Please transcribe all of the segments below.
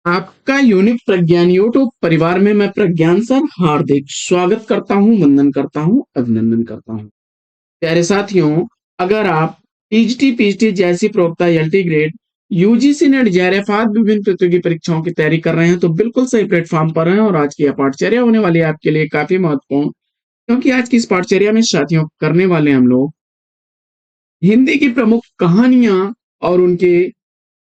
आपका यूनिक प्रज्ञान यूट्यूब परिवार में मैं प्रज्ञान सर हार्दिक स्वागत करता हूं, वंदन करता हूं, अभिनंदन करता हूं। प्यारे साथियों, अगर आप टीजीटी पीजीटी जैसी प्रोक्ता LT grade UGC net JRF आदि विभिन्न प्रतियोगी परीक्षाओं की तैयारी कर रहे हैं तो बिल्कुल सही प्लेटफॉर्म पर हैं। और आज की यह पाठचर्या होने वाली है आपके लिए काफी महत्वपूर्ण, क्योंकि आज की इस पाठचर्या में साथियों करने वाले हम लोग हिंदी की प्रमुख कहानियां और उनके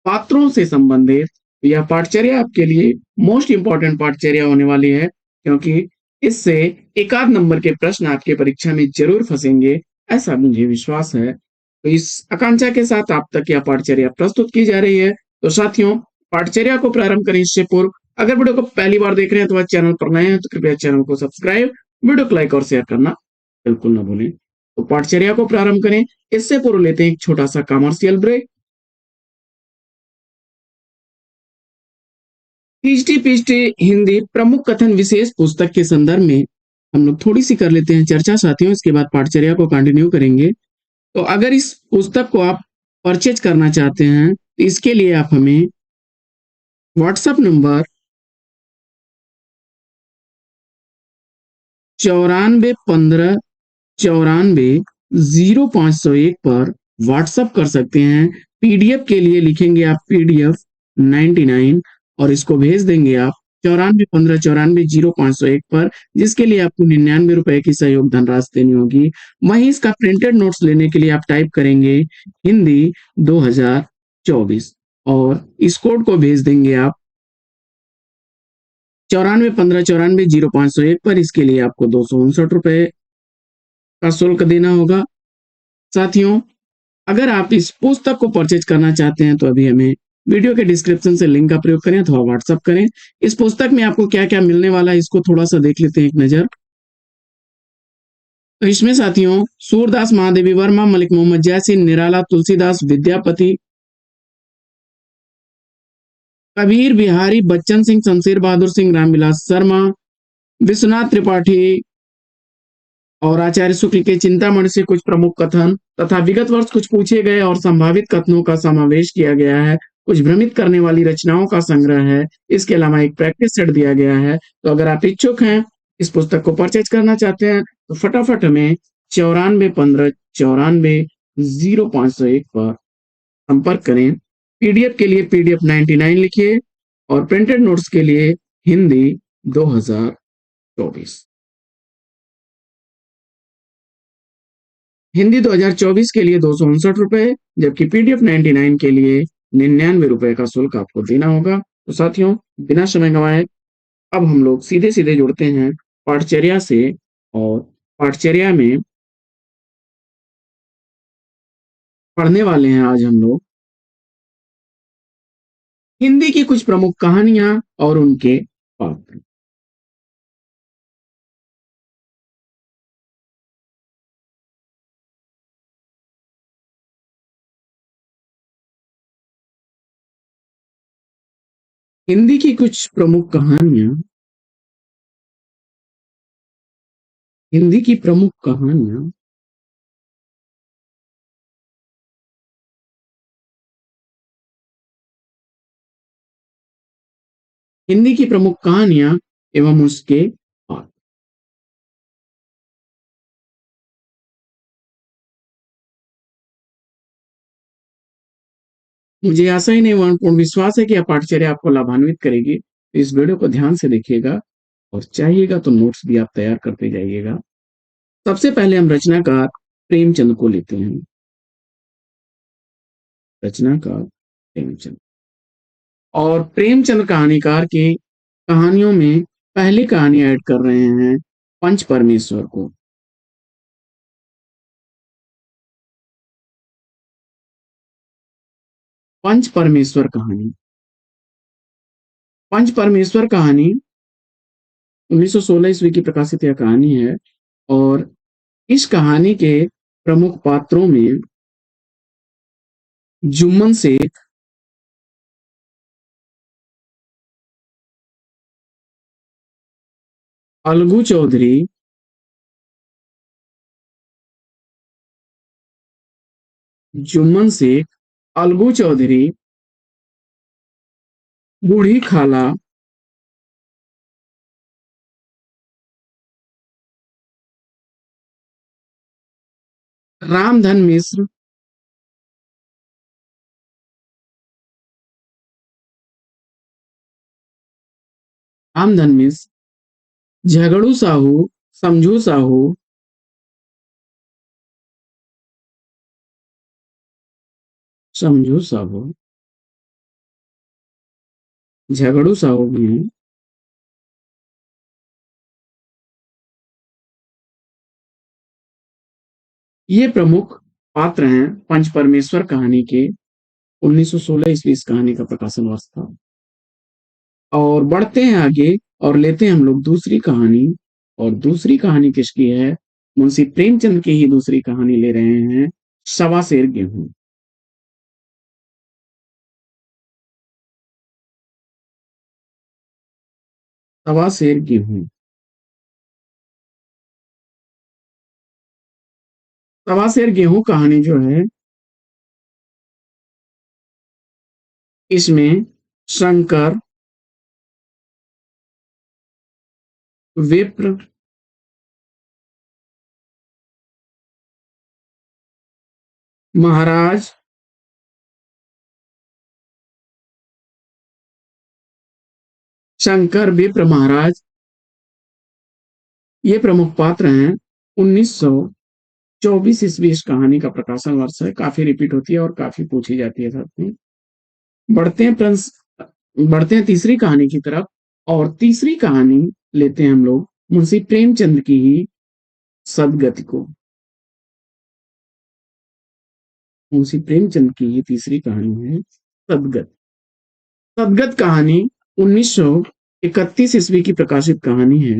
पात्रों से संबंधित यह पाठचर्या आपके लिए मोस्ट इंपॉर्टेंट पाठचर्या होने वाली है, क्योंकि इससे एक आध नंबर के प्रश्न आपके परीक्षा में जरूर फंसेंगे, ऐसा मुझे विश्वास है। तो इस आकांक्षा के साथ आप तक यह पाठचर्या प्रस्तुत की जा रही है। तो साथियों, पाठचर्या को प्रारंभ करें इससे पूर्व अगर वीडियो को पहली बार देख रहे हैं तो चैनल पर नए हैं तो कृपया चैनल को सब्सक्राइब, वीडियो को लाइक और शेयर करना बिल्कुल ना भूलें। तो पाठचर्या को प्रारंभ करें इससे पूर्व लेते हैं एक छोटा सा commercial break. PhD PhD Hindi प्रमुख कथन विशेष पुस्तक के संदर्भ में हम लोग थोड़ी सी कर लेते हैं चर्चा साथियों, इसके बाद पाठचर्या को कंटिन्यू करेंगे। तो अगर इस पुस्तक को आप परचेज करना चाहते हैं तो इसके लिए आप हमें व्हाट्सएप नंबर 9415940501 पर व्हाट्सएप कर सकते हैं। पीडीएफ के लिए लिखेंगे आप पीडीएफ 99 और इसको भेज देंगे आप 9415940501 पर, जिसके लिए आपको 99 रुपए की सहयोग धनराशि देनी होगी। वहीं इसका प्रिंटेड नोट्स लेने के लिए आप टाइप करेंगे हिंदी 2024 और इस कोड को भेज देंगे आप 9415940501 पर। इसके लिए आपको 259 रुपए का शुल्क देना होगा। साथियों, अगर आप इस पुस्तक को परचेज करना चाहते हैं तो अभी हमें वीडियो के डिस्क्रिप्शन से लिंक का प्रयोग करें अथवा व्हाट्सएप करें। इस पुस्तक में आपको क्या क्या मिलने वाला है इसको थोड़ा सा देख लेते हैं एक नजर। तो इसमें साथियों सूरदास महादेवी वर्मा, मलिक मोहम्मद जैसिन, निराला, तुलसीदास विद्यापति, कबीर बिहारी, बच्चन सिंह, शमशेर बहादुर सिंह, रामविलास शर्मा, विश्वनाथ त्रिपाठी और आचार्य शुक्ल के चिंतामणि से कुछ प्रमुख कथन तथा विगत वर्ष कुछ पूछे गए और संभावित कथनों का समावेश किया गया है। कुछ भ्रमित करने वाली रचनाओं का संग्रह है। इसके अलावा एक प्रैक्टिस सेट दिया गया है। तो अगर आप इच्छुक हैं, इस पुस्तक को परचेज करना चाहते हैं तो फटाफट हमें 9415940501 पर संपर्क करें। पीडीएफ के लिए पीडीएफ 99 लिखिए और प्रिंटेड नोट्स के लिए हिंदी 2024। हिंदी 2024 के लिए 259 रुपए, जबकि पीडीएफ 99 के लिए 99 रुपए का शुल्क आपको देना होगा। तो साथियों, बिना समय गंवाए अब हम लोग सीधे सीधे जुड़ते हैं पाठचर्या से। और पाठचर्या में पढ़ने वाले हैं आज हम लोग हिंदी की कुछ प्रमुख कहानियां और उनके पात्र। हिंदी की कुछ प्रमुख कहानियां, हिंदी की प्रमुख कहानियां हिंदी की प्रमुख कहानियां एवं उसके पात्र। मुझे आशा ही नहीं वर्ण पूर्ण विश्वास है कि यह पाठचर्या आपको लाभान्वित करेगी। तो इस वीडियो को ध्यान से देखिएगा और चाहिएगा तो नोट्स भी आप तैयार करते जाइएगा। सबसे पहले हम रचनाकार प्रेमचंद को लेते हैं। रचनाकार प्रेमचंद और प्रेमचंद कहानीकार की कहानियों में पहली कहानी ऐड कर रहे हैं पंच परमेश्वर को। पंच परमेश्वर कहानी, पंच परमेश्वर कहानी 1916 ईस्वी की प्रकाशित यह कहानी है। और इस कहानी के प्रमुख पात्रों में जुम्मन शेख, अलगू चौधरी, जुम्मन शेख, अलगू चौधरी, बूढ़ी खाला, रामधन मिश्र, रामधन मिश्र, झगड़ू साहू, समझू साहू, समझू साहू, झगड़ू साहू भी हैं। ये प्रमुख पात्र हैं पंच परमेश्वर कहानी के। 1916 ईस्वी इस कहानी का प्रकाशन वर्ष था। और बढ़ते हैं आगे और लेते हैं हम लोग दूसरी कहानी। और दूसरी कहानी किसकी है? मुंशी प्रेमचंद की ही दूसरी कहानी ले रहे हैं, सवा सेर गेहूं। सवा सेर गेहूं। सवा सेर गेहूं कहानी जो है, इसमें शंकर, विप्र, महाराज, शंकर, विप्र, महाराज, ये प्रमुख पात्र हैं। 1924 ईस्वी इस कहानी का प्रकाशन वर्ष है। काफी रिपीट होती है और काफी पूछी जाती है साथ में। बढ़ते हैं प्रिंस, बढ़ते हैं तीसरी कहानी की तरफ। और तीसरी कहानी लेते हैं हम लोग मुंशी प्रेमचंद की ही सदगति को। मुंशी प्रेमचंद की ही तीसरी कहानी है सदगत। सदगत कहानी 1931 ईस्वी की प्रकाशित कहानी है।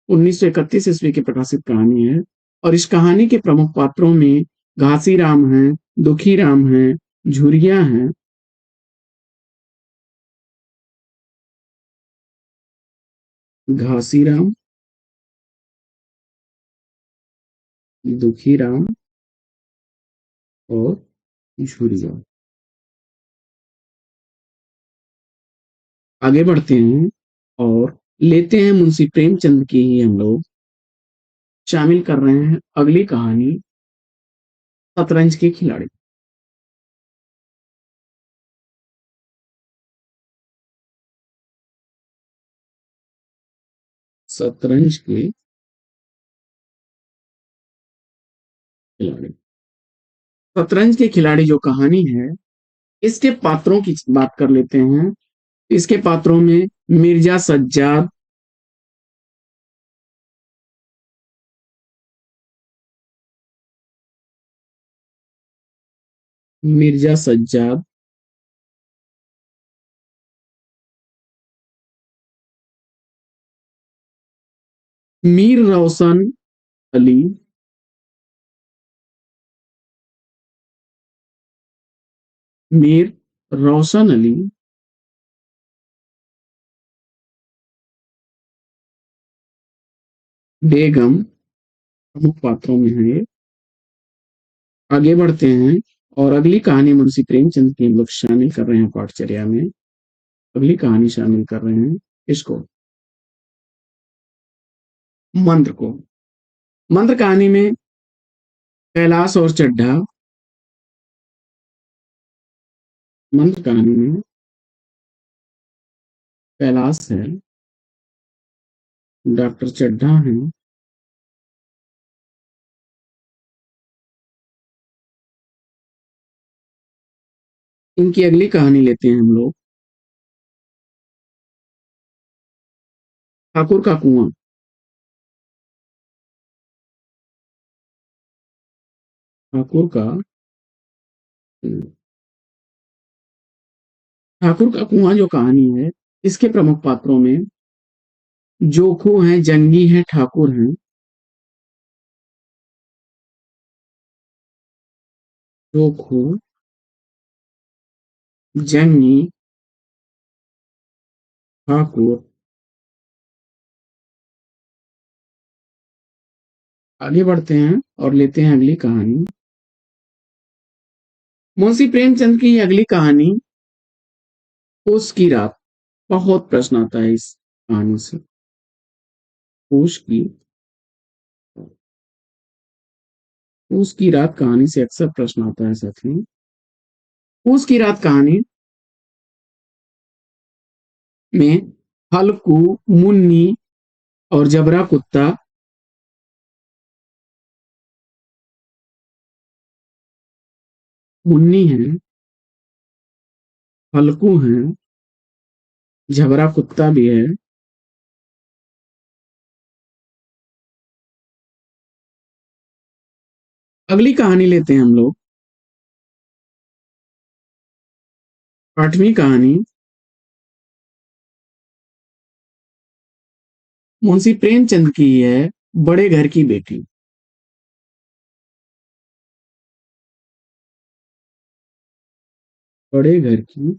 1931 ईस्वी की प्रकाशित कहानी है। और इस कहानी के प्रमुख पात्रों में घासी राम है, दुखी राम है, झुरिया है, घासी राम, दुखी राम और झुरिया। आगे बढ़ते हैं और लेते हैं मुंशी प्रेमचंद की ही हम लोग शामिल कर रहे हैं अगली कहानी, शतरंज के खिलाड़ी। शतरंज के खिलाड़ी। शतरंज के खिलाड़ी जो कहानी है, इसके पात्रों की बात कर लेते हैं। इसके पात्रों में मिर्जा सज्जाद, मिर्जा सज्जाद, मीर रोशन अली, मीर रोशन अली, बेगम, प्रमुख पात्रों में है ये। आगे बढ़ते हैं और अगली कहानी मुंशी प्रेमचंद की हम लोग शामिल कर रहे हैं पाठचर्या में। अगली कहानी शामिल कर रहे हैं इसको, मंत्र को। मंत्र कहानी में कैलाश और चड्ढा। मंत्र कहानी में कैलाश है, डॉक्टर चड्ढा है। इनकी अगली कहानी लेते हैं हम लोग, ठाकुर का कुआं। ठाकुर का ठाकुर का कुआं जो कहानी है, इसके प्रमुख पात्रों में जोखू हैं, जंगी हैं, ठाकुर हैं। जोखू, जंगी, ठाकुर। आगे बढ़ते हैं और लेते हैं अगली कहानी, मुंशी प्रेमचंद की अगली कहानी पोष की रात, बहुत प्रश्न आता है इस कहानी से। पोष की पोष की रात कहानी से अक्सर प्रश्न आता है साथियों। पोष की रात कहानी में हल्कू, मुन्नी और जबरा कुत्ता मुन्नी है, हल्कू है, झबरा कुत्ता भी है। अगली कहानी लेते हैं हम लोग। आठवीं कहानी मुंशी प्रेमचंद की है, बड़े घर की बेटी। बड़े घर की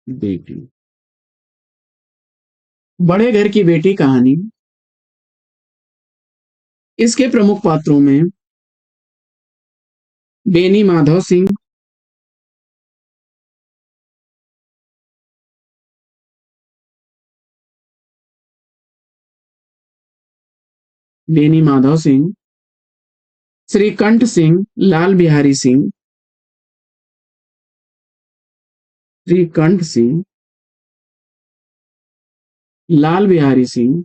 बेटी। बड़े घर की बेटी कहानी, इसके प्रमुख पात्रों में बेनी माधव सिंह, बेनी माधव सिंह, श्रीकंठ सिंह, लाल बिहारी सिंह, श्रीकंठ सिंह, लाल बिहारी सिंह,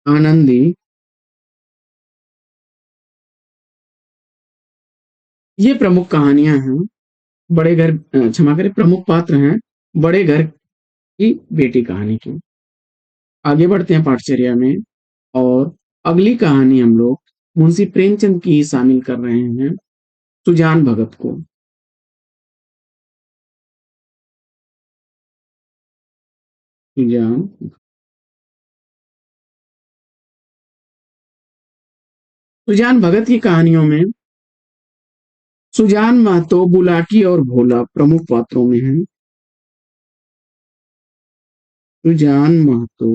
आनंदी। ये प्रमुख कहानियां हैं। बड़े घर क्षमा करें, प्रमुख पात्र हैं बड़े घर की बेटी कहानी की। आगे बढ़ते हैं पाठचर्या में, और अगली कहानी हम लोग मुंशी प्रेमचंद की ही शामिल कर रहे हैं, सुजान भगत को। सुजान सुजान भगत की कहानियों में सुजान महतो, बुलाकी और भोला प्रमुख पात्रों में हैं। सुजान महतो,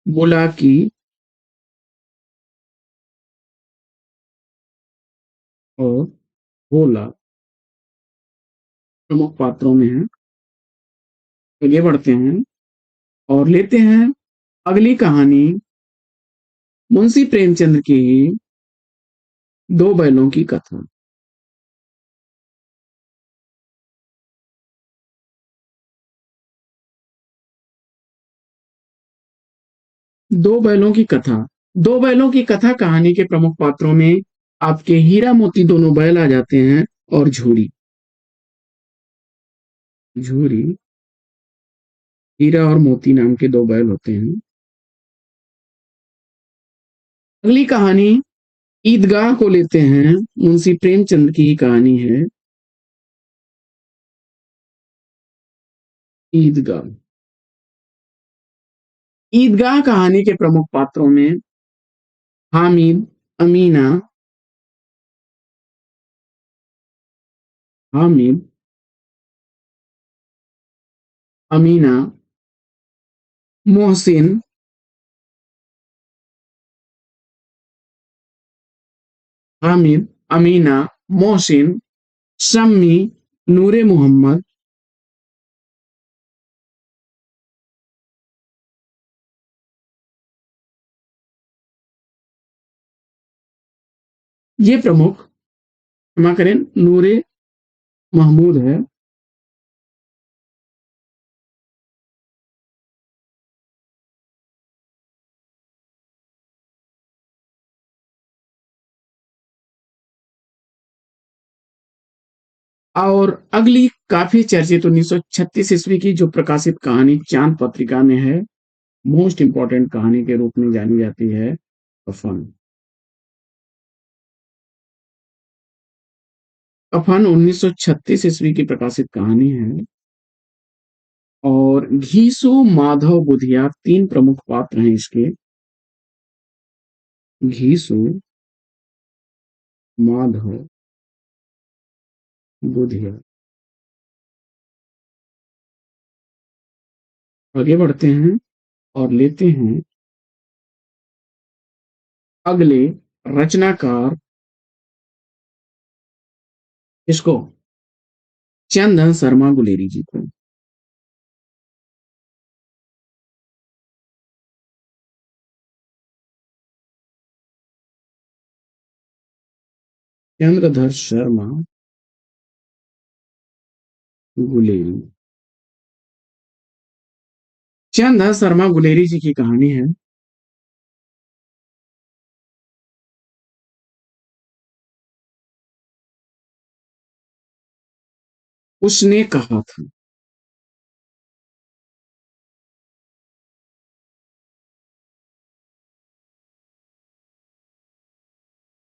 बुलाकी और भोला प्रमुख पात्रों में हैं। आगे बढ़ते हैं और लेते हैं अगली कहानी मुंशी प्रेमचंद की दो बैलों की कथा। दो बैलों की कथा। दो बैलों की कथा कहानी के प्रमुख पात्रों में आपके हीरा मोती दोनों बैल आ जाते हैं, और झूरी। झूरी, हीरा और मोती नाम के दो बैल होते हैं। अगली कहानी ईदगाह को लेते हैं, मुंशी प्रेमचंद की ही कहानी है, ईदगाह। ईदगाह कहानी के प्रमुख पात्रों में हामिद, अमीना, हामिद, अमीना, मोहसिन, हामिद, अमीना, मोहसिन, शम्मी, नूरे मोहम्मद। ये प्रमुख, क्षमा करें, नूरे महमूद है। और अगली काफी चर्चित 1936 ईस्वी की जो प्रकाशित कहानी चांद पत्रिका में है, मोस्ट इंपॉर्टेंट कहानी के रूप में जानी जाती है, कफन। कफन 1936 ईस्वी की प्रकाशित कहानी है, और घीसू, माधव, बुधिया तीन प्रमुख पात्र हैं इसके। घीसू, माधव, बुधिया। आगे बढ़ते हैं और लेते हैं अगले रचनाकार, इसको चंदन शर्मा गुलेरी जी को। चंद्रधर शर्मा गुलेरी। चंद्रधर शर्मा गुलेरी जी की कहानी है, उसने कहा था।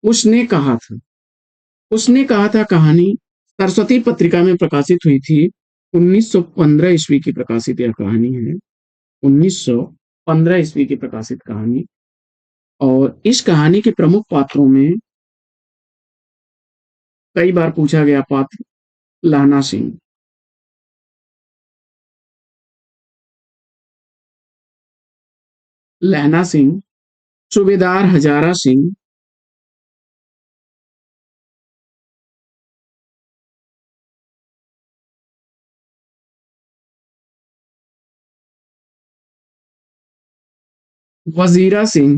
उसने कहा था। उसने कहा था कहानी सरस्वती पत्रिका में प्रकाशित हुई थी। 1915 ईस्वी की प्रकाशित यह कहानी है। 1915 ईस्वी की प्रकाशित कहानी। और इस कहानी के प्रमुख पात्रों में कई बार पूछा गया पात्र लहना सिंह। लहना सिंह, सूबेदार हजारा सिंह, वजीरा सिंह,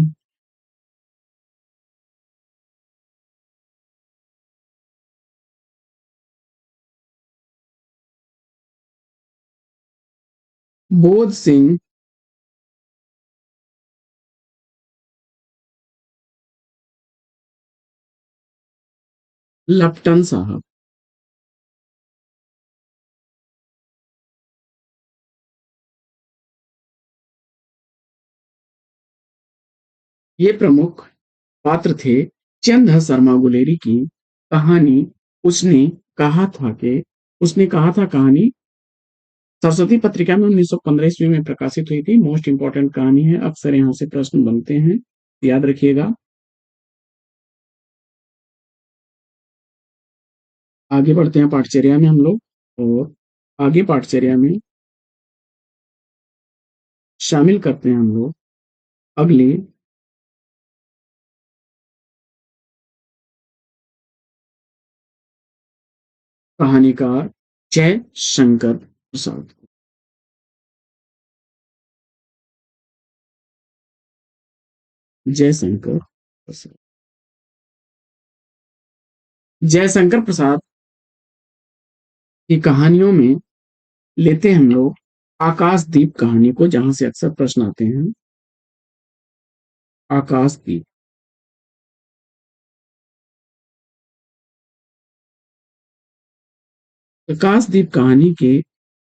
बोध सिंह, लपटन साहब। ये प्रमुख पात्र थे चंद शर्मा गुलेरी की कहानी। उसने कहा था कि उसने कहा था कहानी सरस्वती पत्रिका में 1915 ईस्वी में प्रकाशित हुई थी। मोस्ट इंपॉर्टेंट कहानी है, अक्सर यहाँ से प्रश्न बनते हैं, याद रखिएगा। आगे बढ़ते हैं पाठचर्या में हम लोग, और आगे पाठचर्या में शामिल करते हैं हम लोग अगले कहानीकार जय शंकर प्रसाद। जयशंकर प्रसाद। जयशंकर प्रसाद की कहानियों में लेते हैं हम लोग आकाशदीप कहानी को, जहां से अक्सर प्रश्न आते हैं। आकाशदीप। आकाशदीप कहानी के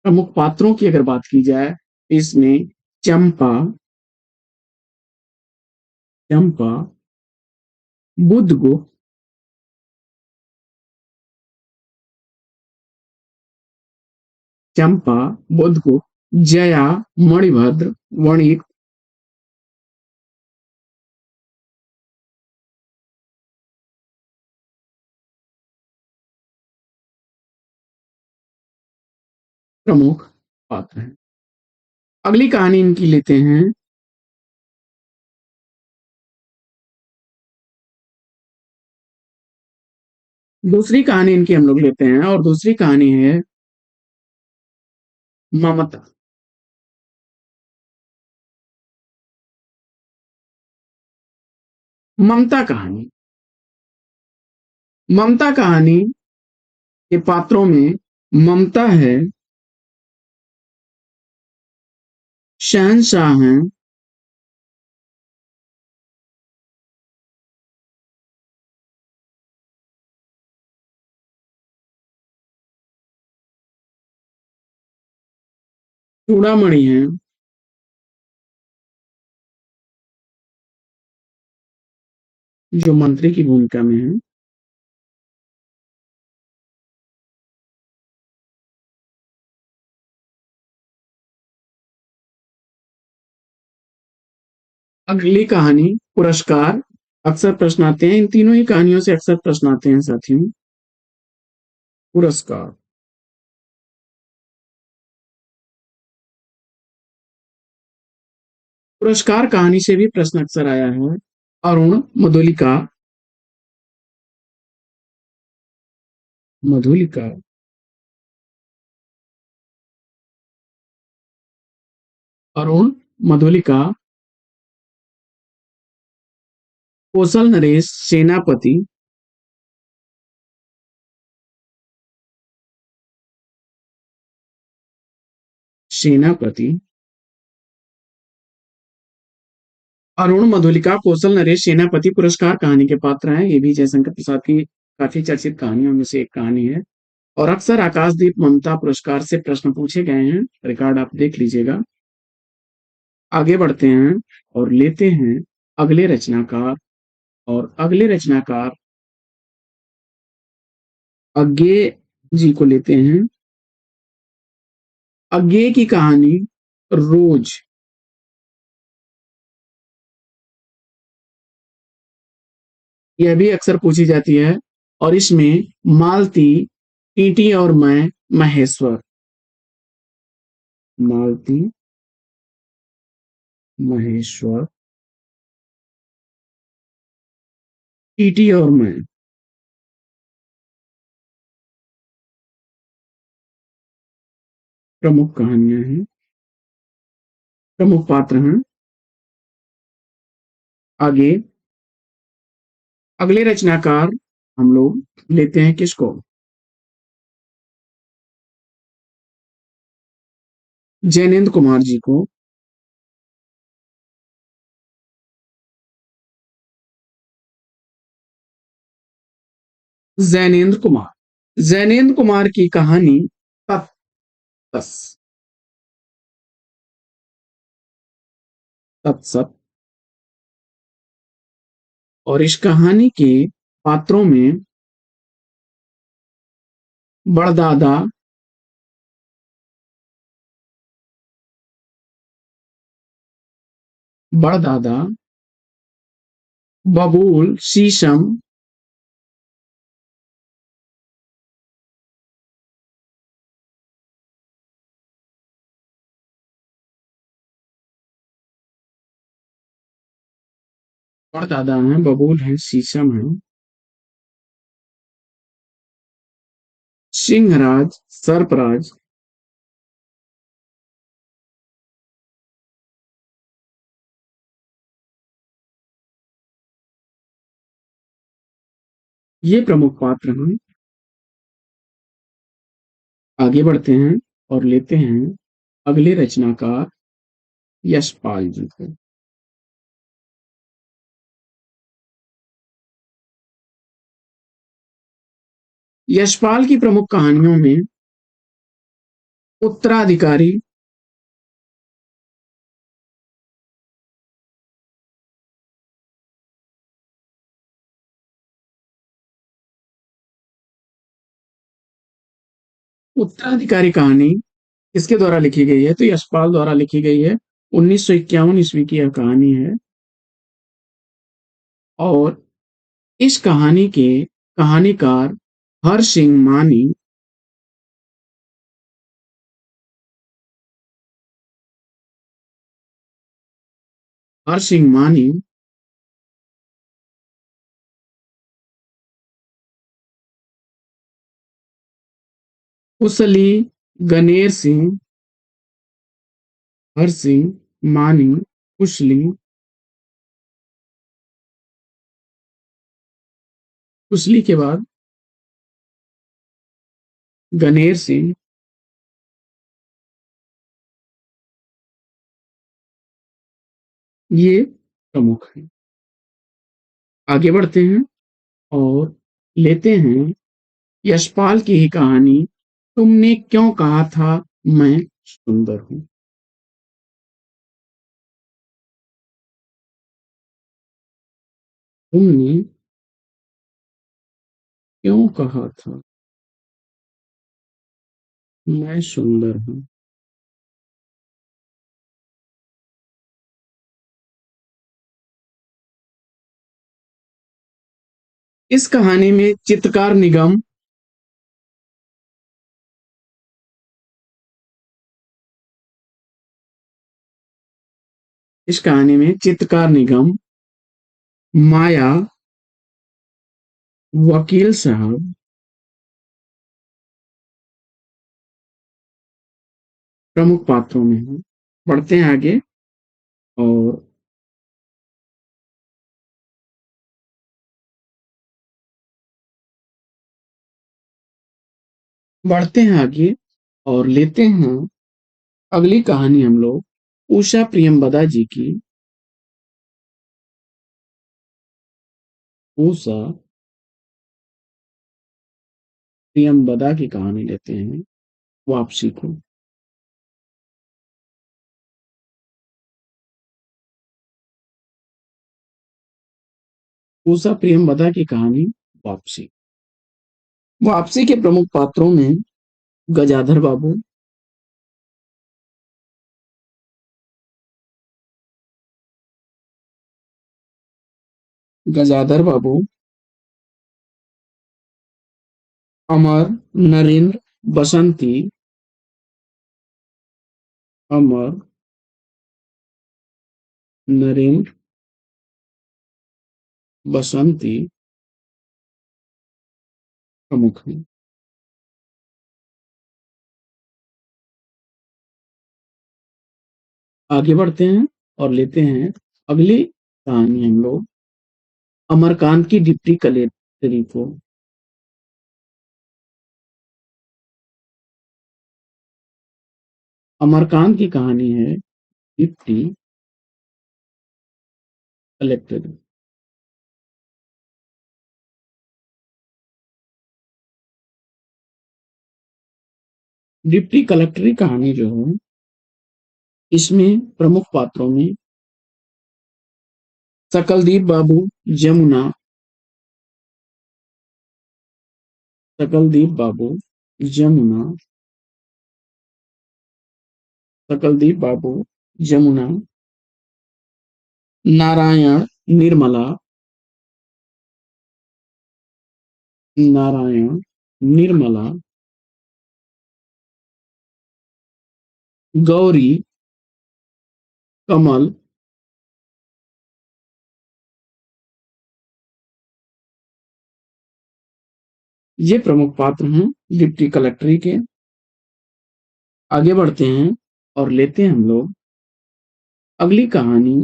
प्रमुख पात्रों की अगर बात की जाए, इसमें चंपा, चंपा, बुद्धगुप्त, चंपा, बुद्धगुप्त, जया, मणिभद्र, वणिक प्रमुख पात्र हैं। अगली कहानी इनकी लेते हैं दूसरी कहानी इनकी हम लोग लेते हैं, और दूसरी कहानी है ममता। ममता कहानी। ममता कहानी के पात्रों में ममता है, शहंशाह हैं, चूड़ामणि हैं, जो मंत्री की भूमिका में है, अगली कहानी पुरस्कार। अक्सर प्रश्न आते हैं, इन तीनों ही कहानियों से अक्सर प्रश्न आते हैं साथियों। पुरस्कार। पुरस्कार कहानी से भी प्रश्न अक्सर आया है। अरुण मधुलिका, मधुलिका, अरुण मधुलिका, कौशल नरेश सेनापति, सेनापति, अरुण मधुलिका, कौशल नरेश सेनापति पुरस्कार कहानी के पात्र हैं। ये भी जयशंकर प्रसाद की काफी चर्चित कहानियों में से एक कहानी है और अक्सर आकाशदीप ममता पुरस्कार से प्रश्न पूछे गए हैं। रिकॉर्ड आप देख लीजिएगा। आगे बढ़ते हैं और लेते हैं अगले रचनाकार। और अगले रचनाकार अज्ञे जी को लेते हैं। अज्ञे की कहानी रोज, यह भी अक्सर पूछी जाती है और इसमें मालती, टीटी और मैं महेश्वर, मालती, महेश्वर, टीटी और मैं प्रमुख कहानियां हैं, प्रमुख पात्र हैं। आगे अगले रचनाकार हम लोग लेते हैं किसको? जैनेन्द्र कुमार जी को। जैनेन्द्र कुमार, जैनेन्द्र कुमार की कहानी तत्सस, तत्सत, और इस कहानी के पात्रों में बड़दादा, बड़दादा, बबूल, शीशम, बड़दादा हैं, बबूल हैं, शीशम हैं, सिंहराज, सर्पराज, ये प्रमुख पात्र हैं। आगे बढ़ते हैं और लेते हैं अगले रचनाकार यशपाल जी को। यशपाल की प्रमुख कहानियों में उत्तराधिकारी, उत्तराधिकारी कहानी किसके द्वारा लिखी गई है? तो यशपाल द्वारा लिखी गई है। 1951 ईस्वी की यह कहानी है और इस कहानी के कहानीकार हर सिंह मानी, हर सिंह मानी कुशली, गनेर सिंह, हर सिंह मानी, कुशली, कुशली के बाद गनेर सिंह, ये प्रमुख हैं। आगे बढ़ते हैं और लेते हैं यशपाल की ही कहानी तुमने क्यों कहा था मैं सुंदर हूं। तुमने क्यों कहा था मैं सुंदर हूं। इस कहानी में चित्रकार निगम, इस कहानी में चित्रकार निगम, माया, वकील साहब प्रमुख पात्रों में हैं। बढ़ते हैं आगे और बढ़ते हैं आगे और लेते हैं अगली कहानी हम लोग उषा प्रियमवदा जी की। उषा प्रियमवदा की कहानी लेते हैं, वापसी को। उषा प्रियमवदा की कहानी, वापसी। वापसी के प्रमुख पात्रों में गजाधर बाबू, गजाधर बाबू, अमर, नरेंद्र, बसंती, अमर, नरेंद्र, बसंती प्रमुख हैं। आगे बढ़ते हैं और लेते हैं अगली कहानी हम लोग अमरकांत की डिप्टी कलेक्टरी को। अमरकांत की कहानी है डिप्टी कलेक्टरी। डिप्टी कलेक्टरी कहानी जो है, इसमें प्रमुख पात्रों में सकलदीप बाबू, जमुना, सकलदीप बाबू, जमुना, सकलदीप बाबू, जमुना, नारायण, निर्मला, नारायण, निर्मला, गौरी, कमल, ये प्रमुख पात्र हैं डिप्टी कलेक्टरी के। आगे बढ़ते हैं और लेते हैं हम लोग अगली कहानी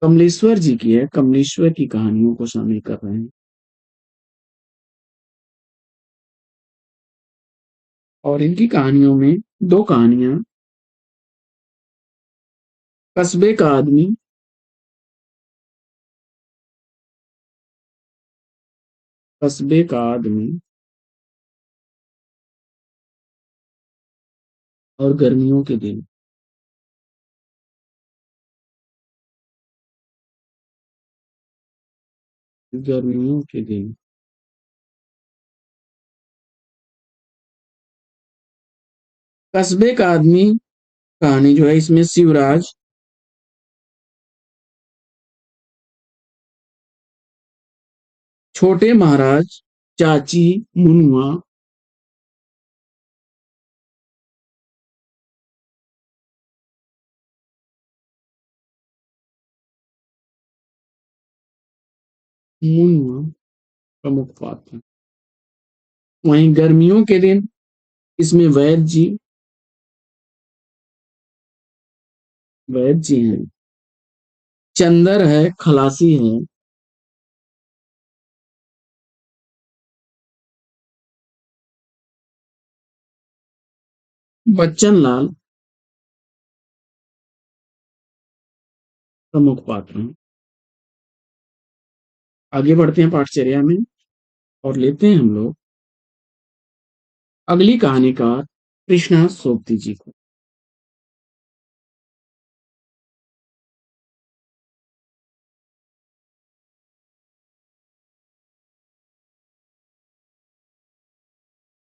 कमलेश्वर जी की है। कमलेश्वर की कहानियों को शामिल कर रहे हैं और इनकी कहानियों में दो कहानियां, कस्बे का आदमी, कस्बे का आदमी और गर्मियों के दिन। गर्मियों के दिन। कस्बे का आदमी कहानी जो है, इसमें शिवराज, छोटे महाराज, चाची, मुनुआ, मुनुआ प्रमुख पात्र। वहीं गर्मियों के दिन इसमें वैद्य जी, वैद्य जी हैं, चंदर है, खलासी है, बच्चन लाल प्रमुख पात्र हैं। आगे बढ़ते हैं पाठचर्या में और लेते हैं हम लोग अगली कहानीकार कृष्णा सोबती जी को।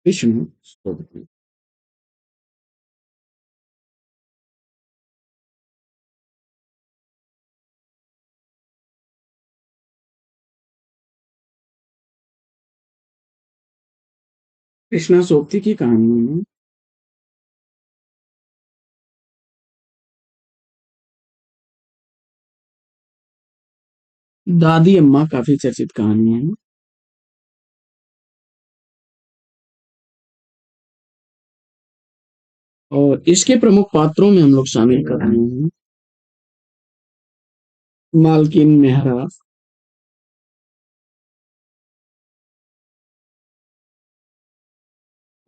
कृष्ण सोबती। कृष्णा सोबती की कहानियों में दादी अम्मा काफी चर्चित कहानी है। और इसके प्रमुख पात्रों में हम लोग शामिल कर रहे हैं मालकिन मेहरा,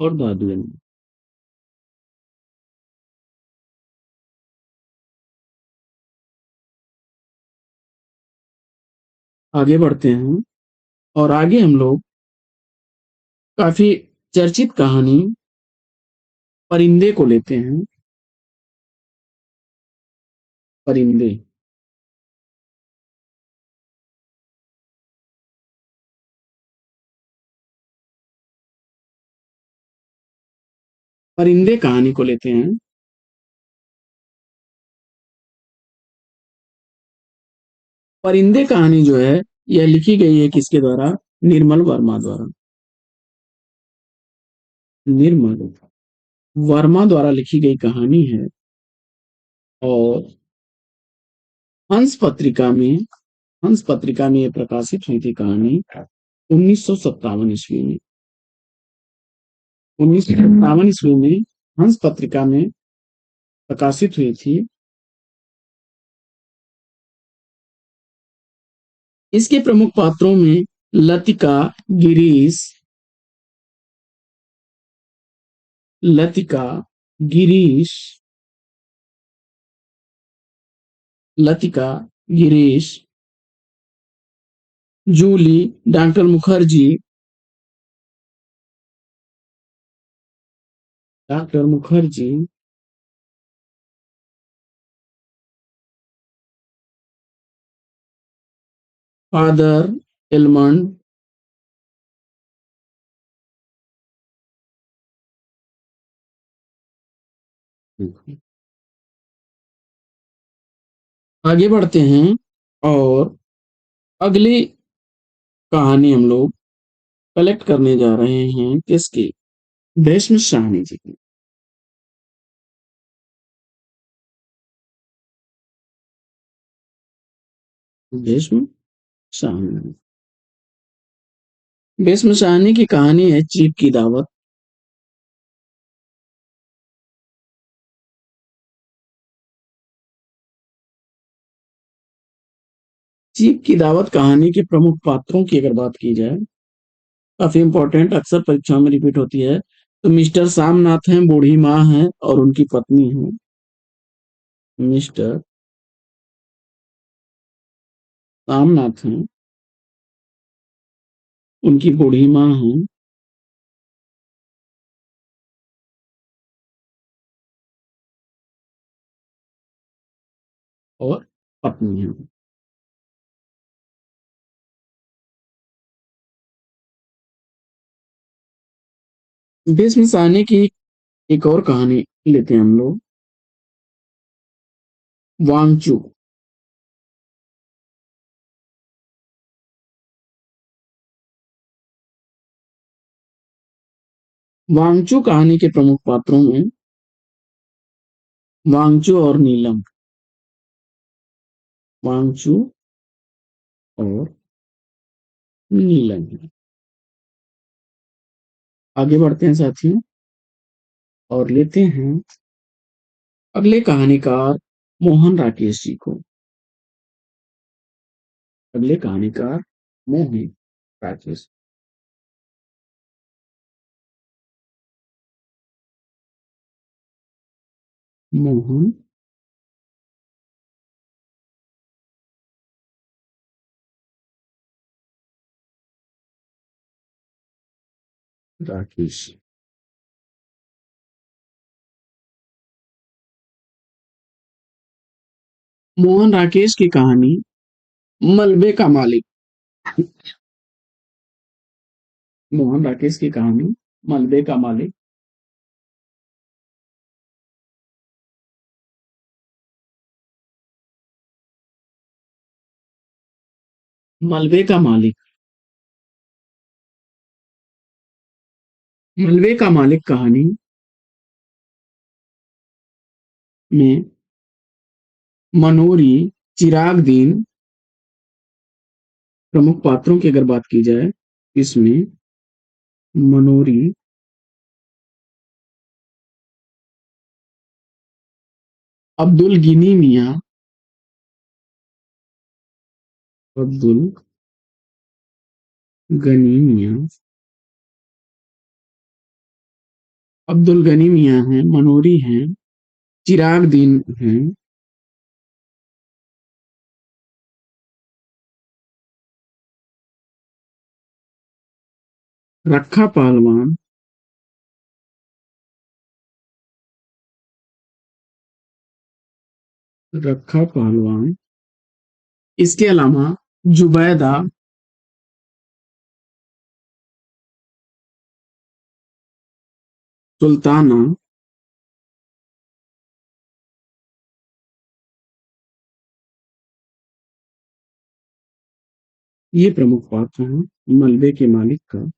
और दादी अम्मा। आगे बढ़ते हैं और आगे हम लोग काफी चर्चित कहानी परिंदे को लेते हैं। परिंदे। परिंदे कहानी को लेते हैं। परिंदे कहानी जो है यह लिखी गई है किसके द्वारा? निर्मल वर्मा द्वारा। निर्मल वर्मा द्वारा लिखी गई कहानी है। और हंस पत्रिका में हंस पत्रिका में ये प्रकाशित हुई थी कहानी 1957 ईस्वी में। 1957 ईस्वी में हंस पत्रिका में प्रकाशित हुई थी। इसके प्रमुख पात्रों में Latika, Girish, Latika, Girish, Latika, Girish, Julie, doctor Mukherjee, doctor Mukherjee, father Elmond, आगे बढ़ते हैं और अगली कहानी हम लोग कलेक्ट करने जा रहे हैं किसकी? भीष्म शाहनी जी की। भीष्म शाहनी। भीष्म शाहनी की कहानी है चीप की दावत। चीप की दावत कहानी के प्रमुख पात्रों की अगर बात की जाए, काफी इंपॉर्टेंट, अक्सर परीक्षाओं में रिपीट होती है। तो मिस्टर सामनाथ हैं, बूढ़ी माँ हैं और उनकी पत्नी है। मिस्टर सामनाथ हैं, उनकी बूढ़ी माँ है और पत्नी है। भीष्म साहनी की एक और कहानी लेते हैं हम लोग, वांगचू। वांगचू कहानी के प्रमुख पात्रों में वांगचू और नीलम। वांगचू और नीलम। आगे बढ़ते हैं साथियों और लेते हैं अगले कहानीकार मोहन राकेश जी को। अगले कहानीकार मोहन राकेश। मोहन राकेश। मोहन राकेश की कहानी मलबे का मालिक। मोहन राकेश की कहानी मलबे का मालिक। मलबे का मालिक। मलबे का मालिक कहानी में मनोरी, चिराग दीन, प्रमुख पात्रों की अगर बात की जाए, इसमें मनोरी, अब्दुल गिनी मियाँ, अब्दुल गनी मियाँ, अब्दुल गनी मियाँ हैं, मनोरी हैं, चिराग दीन हैं, रखा पहलवान, रखा पहलवान, इसके अलावा जुबैदा, सुल्ताना, ये प्रमुख पात्र हैं मलबे के मालिक का।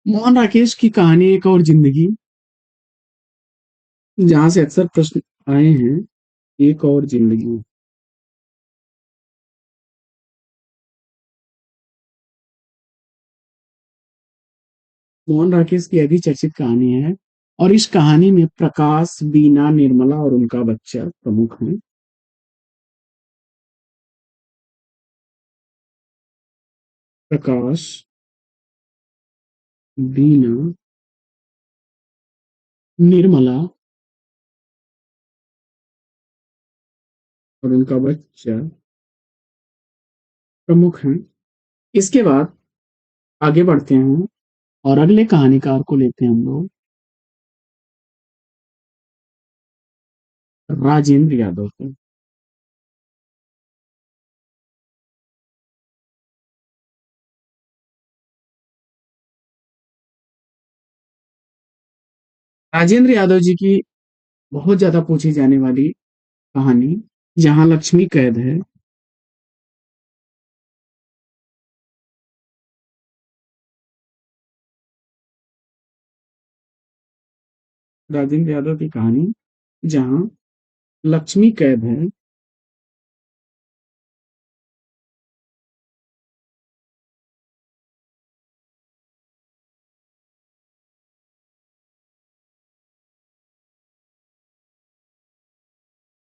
मोहन राकेश की कहानी एक और जिंदगी, जहां से अक्सर प्रश्न आए हैं, एक और जिंदगी। मोहन राकेश की अभी चर्चित कहानी है, और इस कहानी में प्रकाश, बीना, निर्मला और उनका बच्चा प्रमुख हैं। प्रकाश, बीना, निर्मला और उनका बच्चा प्रमुख हैं। इसके बाद आगे बढ़ते हैं और अगले कहानीकार को लेते हैं हम लोग, राजेंद्र यादव को। राजेंद्र यादव जी की बहुत ज्यादा पूछी जाने वाली कहानी, जहां लक्ष्मी कैद है। राजेंद्र यादव की कहानी, जहां लक्ष्मी कैद है।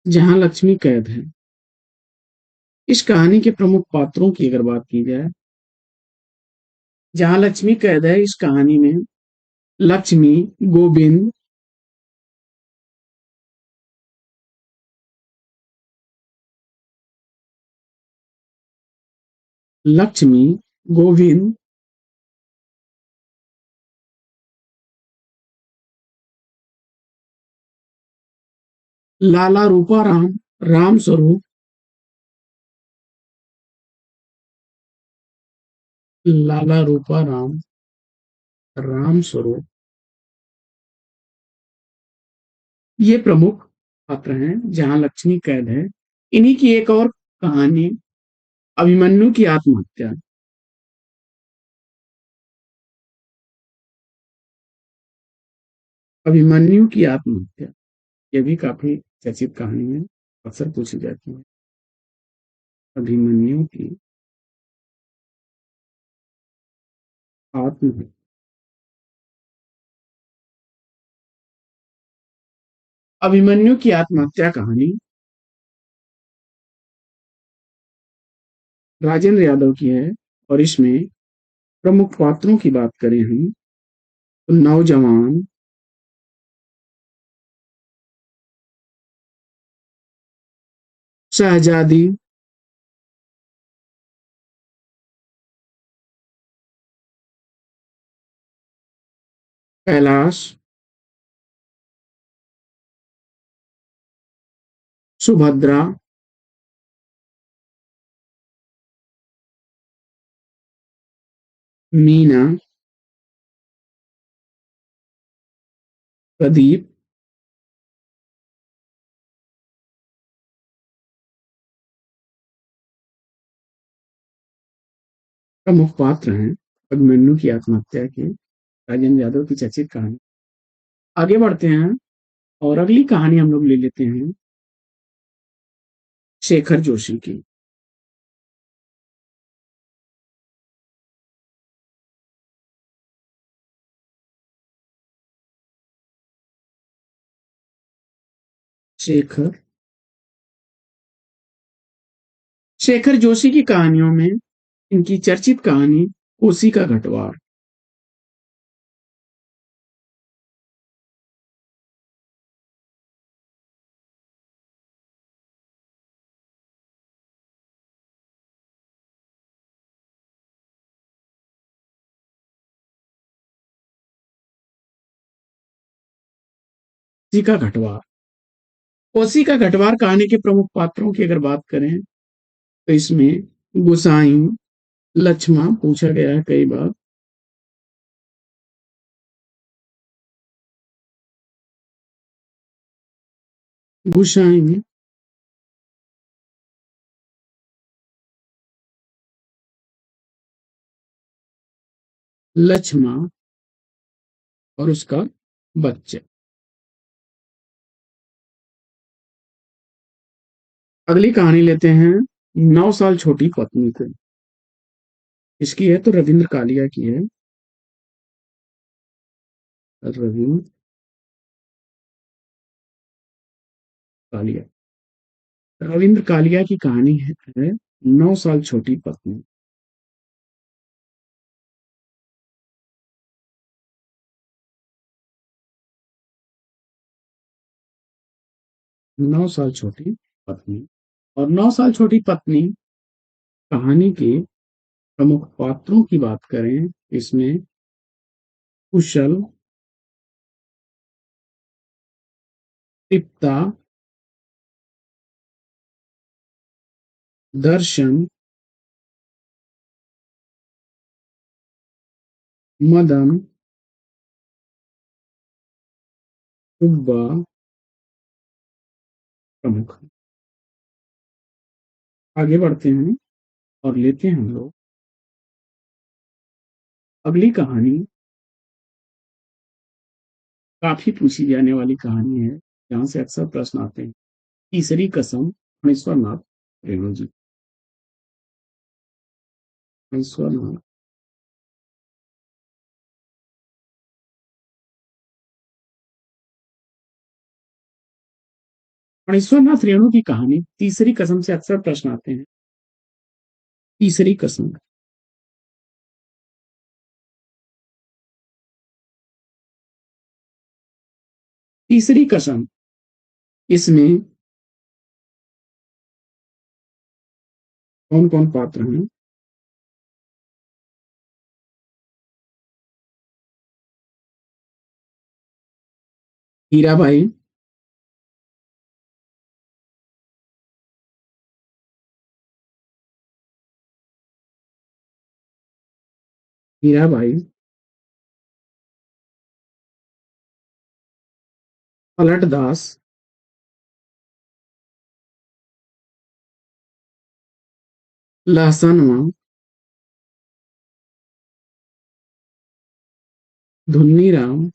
जहां लक्ष्मी कैद है। इस कहानी के प्रमुख पात्रों की अगर बात की जाए, जहां लक्ष्मी कैद है, इस कहानी में लक्ष्मी, गोविंद, लक्ष्मी, गोविंद, लाला रूपाराम, राम स्वरूप, लाला रूपाराम, राम स्वरूप, ये प्रमुख पात्र हैं जहां लक्ष्मी कैद है। इन्हीं की एक और कहानी, अभिमन्यु की आत्महत्या। अभिमन्यु की आत्महत्या, ये भी काफी चर्चित कहानी है, अक्सर पूछी जाती है। अभिमन्यु की आत्महत्या। अभिमन्यु की आत्महत्या कहानी राजेंद्र यादव की है, और इसमें प्रमुख पात्रों की बात करें हम, तो नौजवान, शहजादी, कैलाश, सुभद्रा, मीना, प्रदीप, प्रमुख पात्र हैं अभिमन्यु की आत्महत्या के, राजेंद्र यादव की चर्चित कहानी। आगे बढ़ते हैं और अगली कहानी हम लोग ले लेते हैं शेखर जोशी की। शेखर शेखर जोशी की कहानियों में इनकी चर्चित कहानी कोसी का घटवार। कोसी का घटवार कोसी का घटवार कहानी के प्रमुख पात्रों की अगर बात करें तो इसमें गुसाई, लक्ष्मण पूछा गया है कई बार। गुसाई, लक्ष्मण और उसका बच्चा। अगली कहानी लेते हैं 9 साल छोटी पत्नी को। इसकी है तो रविंद्र कालिया की है। रविंद्र कालिया रविंद्र कालिया की कहानी है 9 साल छोटी पत्नी। 9 साल छोटी पत्नी। और 9 साल छोटी पत्नी कहानी के प्रमुख पात्रों की बात करें, इसमें कुशल, तृप्ता, दर्शन, मदन, सुब्बा प्रमुख। आगे बढ़ते हैं और लेते हैं हम लोग अगली कहानी। काफी पूछी जाने वाली कहानी है, जहां से अक्सर प्रश्न आते हैं। तीसरी कसम, फणीश्वरनाथ रेणु जी। फणीश्वरनाथ फणीश्वरनाथ रेणु की कहानी तीसरी कसम से अक्सर प्रश्न आते हैं। तीसरी कसम, तीसरी कसम, इसमें कौन कौन पात्र हैं? हीराबाई, हीराबाई, पलट दास, लहसनवा, धुन्नी राम,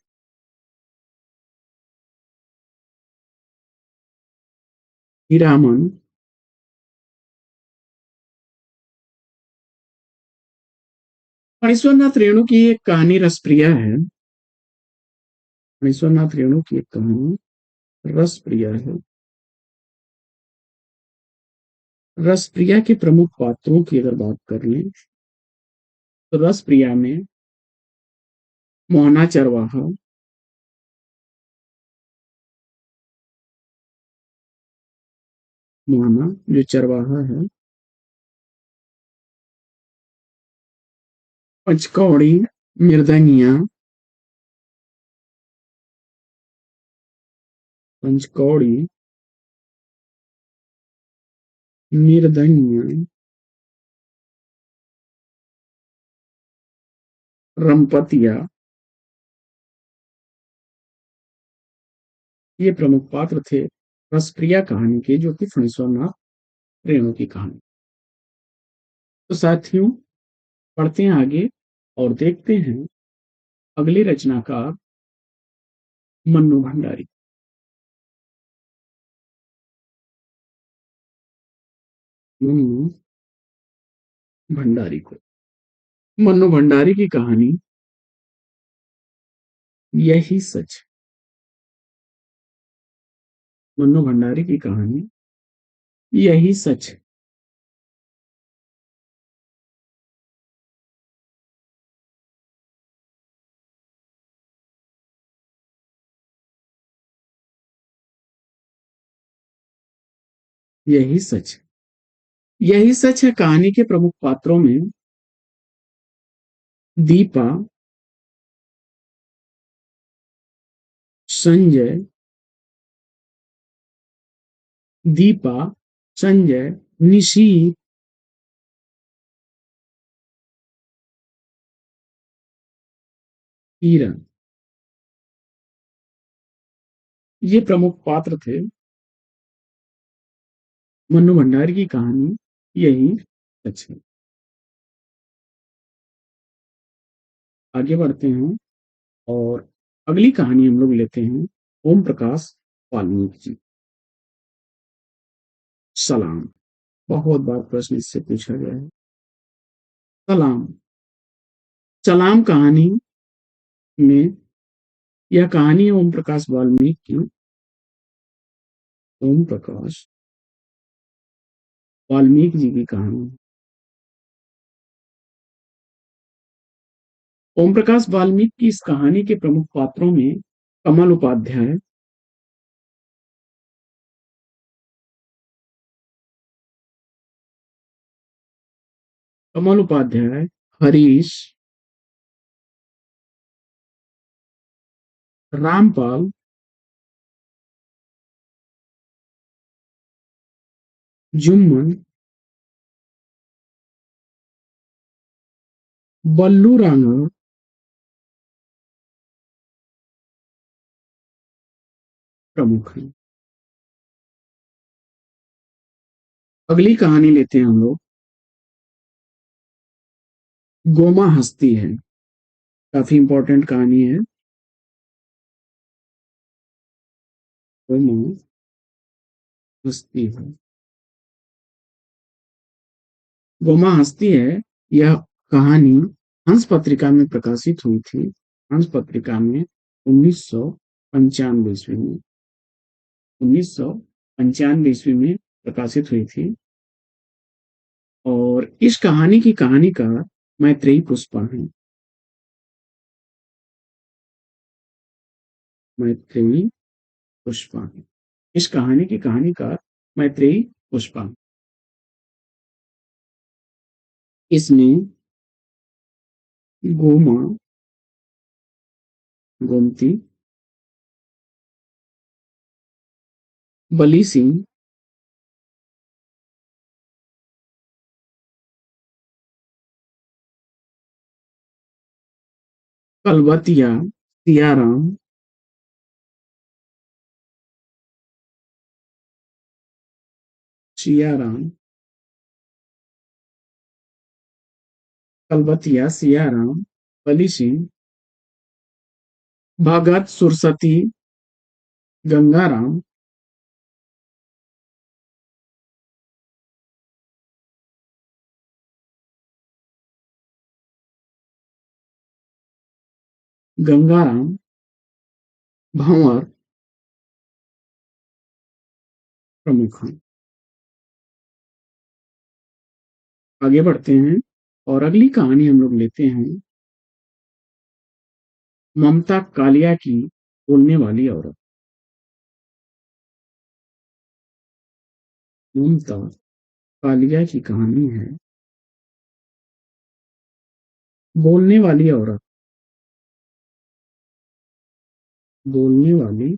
हीरामन। फणीश्वरनाथ रेणु की एक कहानी रसप्रिया है। फणीश्वरनाथ रेणु की एक कहानी रसप्रिया है। रसप्रिया के प्रमुख पात्रों की अगर बात कर लें तो रसप्रिया में मोहना चरवाहा, मोहना जो चरवाहा है, पंचकौड़ी, मृदंगिया, पंचकौड़ी, मृदंगिया, रमपतिया, ये प्रमुख पात्र थे रसप्रिया कहानी के, जो कि फणीश्वरनाथ रेणु की कहानी। तो साथियों, पढ़ते हैं आगे और देखते हैं अगले रचनाकार मन्नू भंडारी। मन्नू भंडारी को मन्नू भंडारी की कहानी यही सच। मन्नू भंडारी की कहानी यही सच है। यही सच है। यही सच है कहानी के प्रमुख पात्रों में दीपा, संजय, दीपा, संजय, निशी, किरण, ये प्रमुख पात्र थे मन्नू भंडारी की कहानी यही सच है। आगे बढ़ते हैं और अगली कहानी हम लोग लेते हैं ओम प्रकाश वाल्मीकि जी। सलाम। बहुत बार प्रश्न इससे पूछा गया है। सलाम। सलाम कहानी में यह कहानी है ओम प्रकाश वाल्मीकि की। ओम प्रकाश वाल्मीकि जी की कहानी। ओम प्रकाश वाल्मीकि की इस कहानी के प्रमुख पात्रों में कमल उपाध्याय, कमल उपाध्याय, हरीश, रामपाल, जुम्मन, बल्लू राणा प्रमुख हैं। अगली कहानी लेते हैं हम लोग। गोमा हस्ती है। काफी इंपॉर्टेंट कहानी है। गोमा हस्ती है। गोमा हस्ती है। यह कहानी हंस पत्रिका में प्रकाशित हुई थी। हंस पत्रिका में 1995 ईस्वी में 1995 ईस्वी में प्रकाशित हुई थी। और इस कहानी की कहानीकार मैत्रेयी पुष्पा है। मैत्रेयी पुष्पा है। इस कहानी की कहानीकार मैत्रेयी पुष्पा। इसमें गोमा, गोमती, बली सिंह, कलबतिया, सियाराम, सियाराम, कलबतिया, सियाराम, बली सिंह, भगत, सुरसती, गंगाराम, गंगाराम, भंवर प्रमुख हैं। आगे बढ़ते हैं और अगली कहानी हम लोग लेते हैं ममता कालिया की बोलने वाली औरत। ममता कालिया की कहानी है बोलने वाली औरत। बोलने वाली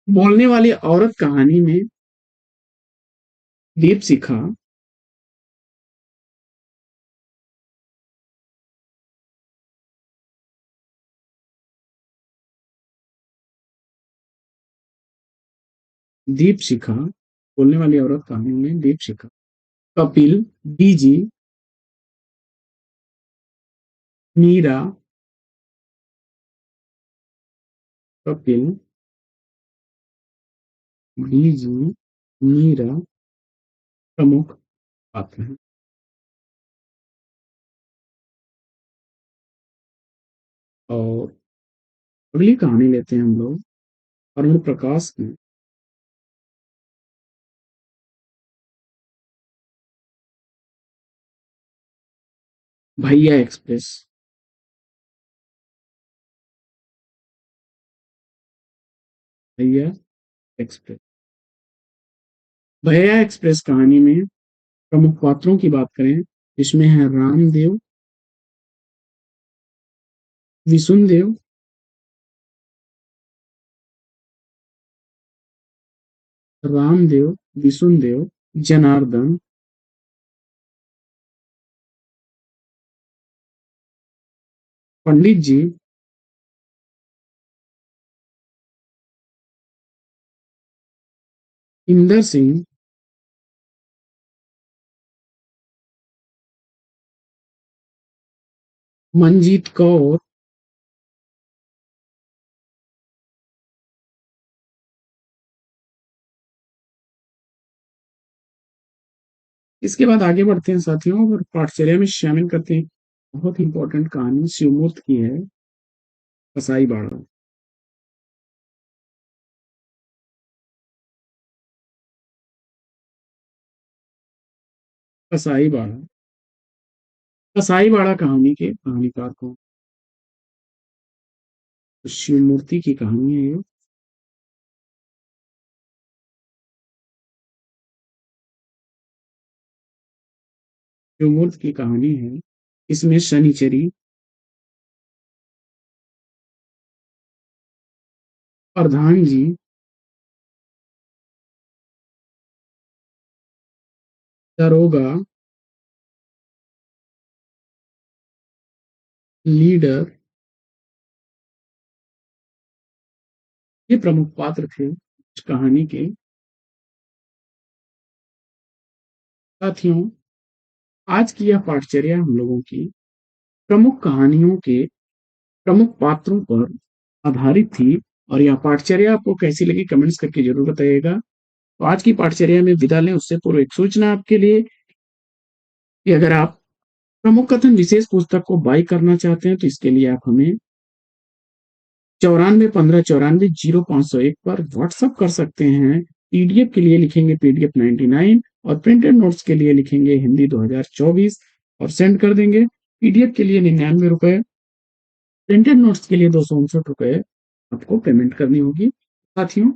बोलने वाली औरत कहानी में दीपशिखा, दीपशिखा, बोलने वाली औरत कहानी में दीपशिखा, कपिल, बीजी, मीरा, कपिल, बीजी, मीरा प्रमुख पात्र हैं। और अगली कहानी लेते हैं हम लोग अरुण प्रकाश की। भैया एक्सप्रेस। भैया एक्सप्रेस। भैया एक्सप्रेस कहानी में प्रमुख पात्रों की बात करें, इसमें है रामदेव, विसुनदेव, रामदेव, विसुनदेव, जनार्दन, पंडित जी, इंदर सिंह, मंजीत कौर, इसके बाद आगे बढ़ते हैं साथियों और पाठचर्या में शामिल करते हैं। बहुत इंपॉर्टेंट कहानी शिवमूर्त की है, कसाई बाड़ा। कसाई बाड़ा। कसाई बाड़ा कहानी के कहानीकार को शिवमूर्ति की कहानी है ये। शिवमूर्त की कहानी है। इसमें शनिचरी, प्रधान जी, दरोगा, लीडर, ये प्रमुख पात्र थे इस कहानी के। साथियों, आज की यह पाठचर्या हम लोगों की प्रमुख कहानियों के प्रमुख पात्रों पर आधारित थी। और यह पाठचर्या आपको कैसी लगी कमेंट्स करके जरूर बताइएगा। तो आज की पाठचर्या में विदा लें उससे पूर्व एक सूचना आपके लिए कि अगर आप प्रमुख कथन विशेष पुस्तक को बाई करना चाहते हैं तो इसके लिए आप हमें 94 15 94 0501 पर व्हाट्सअप कर सकते हैं। पीडीएफ के लिए लिखेंगे पीडीएफ 99 और प्रिंटेड नोट्स के लिए लिखेंगे हिंदी 2024 और सेंड कर देंगे। पीडीएफ के लिए 99 रुपए, प्रिंटेड नोट्स के लिए 259 रुपए आपको पेमेंट करनी होगी। साथियों,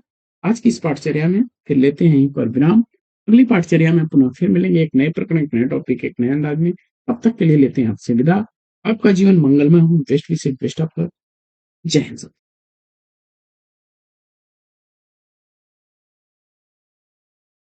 आज की इस पाठचर्या में फिर लेते हैं यहीं पर विराम। अगली पाठचर्या में पुनः फिर मिलेंगे एक नए प्रकरण, एक नए टॉपिक, एक नए अंदाज में। तब तक के लिए लेते हैं आपसे विदा। आपका जीवन मंगलमय हो। बेस्ट विशेष, बेस्ट ऑफ लक। जय हिंद।